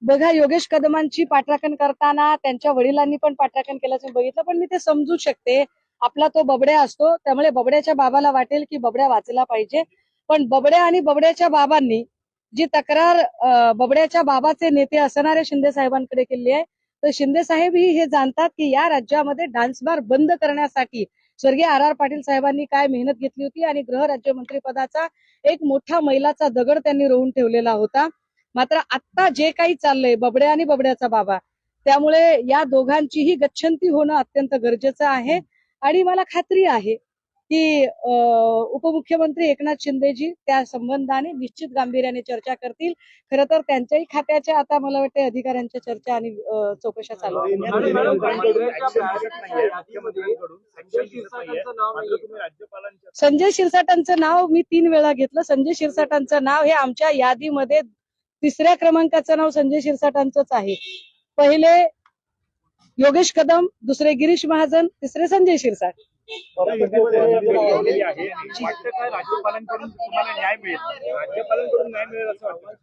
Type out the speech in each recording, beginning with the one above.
बघा, योगेश कदमांची पाठराखण करताना त्यांच्या वडिलांनी पण पाठराखण केल्याचं बघितलं, पण मी ते समजू शकते. आपला तो बबड्या असतो, त्यामुळे बबड्याच्या बाबाला वाटेल की बबड्या वाचला पाहिजे. पण बबड्या आणि बबड्याच्या बाबांनी जी तक्रार बबड्याच्या बाबाचे नेते असणारे शिंदे साहेबांकडे केली आहे, तर शिंदे साहेब ही हे जाणतात की या राज्यामध्ये डान्स बार बंद करण्यासाठी स्वर्गीय आर पाटील साहेबांनी काय मेहनत घेतली होती आणि गृहराज्यमंत्री पदाचा एक मोठा मैलाचा दगड त्यांनी रोवून ठेवलेला होता. मात्र आता जे काही चाललंय बबड्या आणि बबड्याचा बाबा, त्यामुळे या दोघांचीही गच्छंती होणं अत्यंत गरजेचं आहे. आणि मला खात्री आहे की उपमुख्यमंत्री एकनाथ शिंदेजी त्या संबंधाने निश्चित गांभीर्याने चर्चा करतील. खरं तर त्यांच्याही खात्याच्या आता मला वाटतं अधिकाऱ्यांच्या चर्चा आणि चौकशा चालू आहेत. संजय शिरसाटांचं नाव मी 3 वेळा घेतलं. संजय शिरसाटांचं नाव हे आमच्या यादीमध्ये 3ऱ्या क्रमांकाचं नाव संजय शिरसाटांचंच आहे. पहिले योगेश कदम, दुसरे गिरीश महाजन, तिसरे संजय शिरसाट. राज्यपालांकडून तुम्हाला न्याय मिळेल, राज्यपालांकडून न्याय मिळेल असं वाटतं.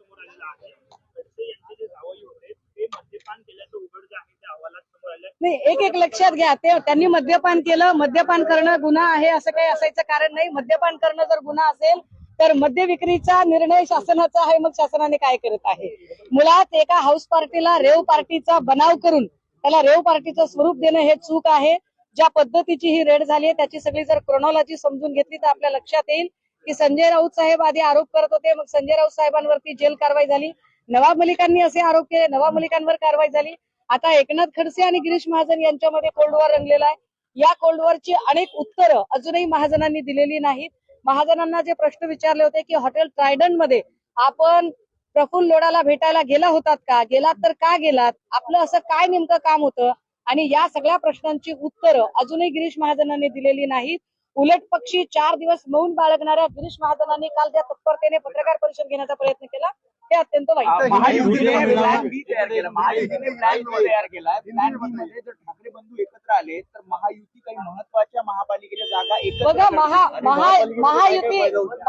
नाही, एक लक्षात घ्या, ते त्यांनी मद्यपान केलं, मद्यपान करणं गुन्हा आहे असं काही असायचं कारण नाही. मद्यपान करणं जर गुन्हा असेल तर मद्य विक्रीचा निर्णय शासनाचा आहे, मग शासनाने काय करत आहे. मुळात एका हाऊस पार्टीला रेव पार्टीचा बनाव करून त्याला रेव पार्टीचं स्वरूप देणं हे चूक आहे. ज्या पद्धतीची ही रेड झाली त्याची सगळी जर क्रोनॉलॉजी समजून घेतली तर आपल्या लक्षात येईल की संजय राऊत साहेब आधी आरोप करत होते, मग संजय राऊत साहेबांवरती जेल कारवाई झाली. नवाब मलिकांनी असे आरोप केले, नवाब मलिकांवर कारवाई झाली. आता एकनाथ खडसे आणि गिरीश महाजन यांच्यामध्ये कोल्ड वॉर रंगलेला आहे. या कोल्ड वॉरची अनेक उत्तरं अजूनही महाजनांनी दिलेली नाहीत. महाजनांना जे प्रश्न विचारले होते की हॉटेल ट्रायडंट मध्ये आपण प्रफुल्ल लोढाला भेटायला गेला होतात का, गेलात तर का गेलात, आपलं असं काय नेमकं काम होतं, आणि या सगळ्या प्रश्नांची उत्तरं अजूनही गिरीश महाजनांनी दिलेली नाहीत. उलट पक्षी 4 दिवस मौन बाळगणाऱ्या गिरीश महाजनांनी काल त्या तत्परतेने पत्रकार परिषद घेण्याचा प्रयत्न केला, हे अत्यंत वाईट. महायुतीने प्लॅन बी तयार केला, महायुतीने प्लॅन बी तयार केला. प्लॅन बी मध्ये जर ठाकरे बंधू एकत्र आले तर महायुती काही महत्वाच्या महापालिकेच्या जागा एकत्र. बघा,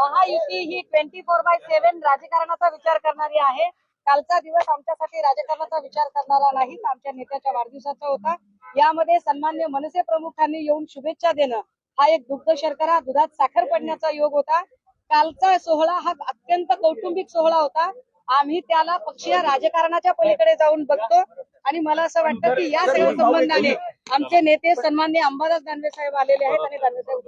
महायुती ही 24/7 राजकारणाचा विचार करणारी आहे. कालचा दिवस आमच्यासाठी राजकारणाचा विचार करणारा नाही, आमच्या नेत्याच्या वाढदिवसाचा होता. यामध्ये सन्मान्य मनसे प्रमुखांनी येऊन शुभेच्छा देणं हा एक दुग्ध शर्करा दुधात साखर पडण्याचा योग होता. कालचा सोहळा हा अत्यंत कौटुंबिक सोहळा होता. आम्ही त्याला पक्षीय राजकारणाच्या पलीकडे जाऊन बघतो आणि मला असं वाटतं की या सगळ्या संबंधाने आमचे नेते सन्मान्य अंबादास दानवे साहेब आलेले आहेत आणि दानवे साहेब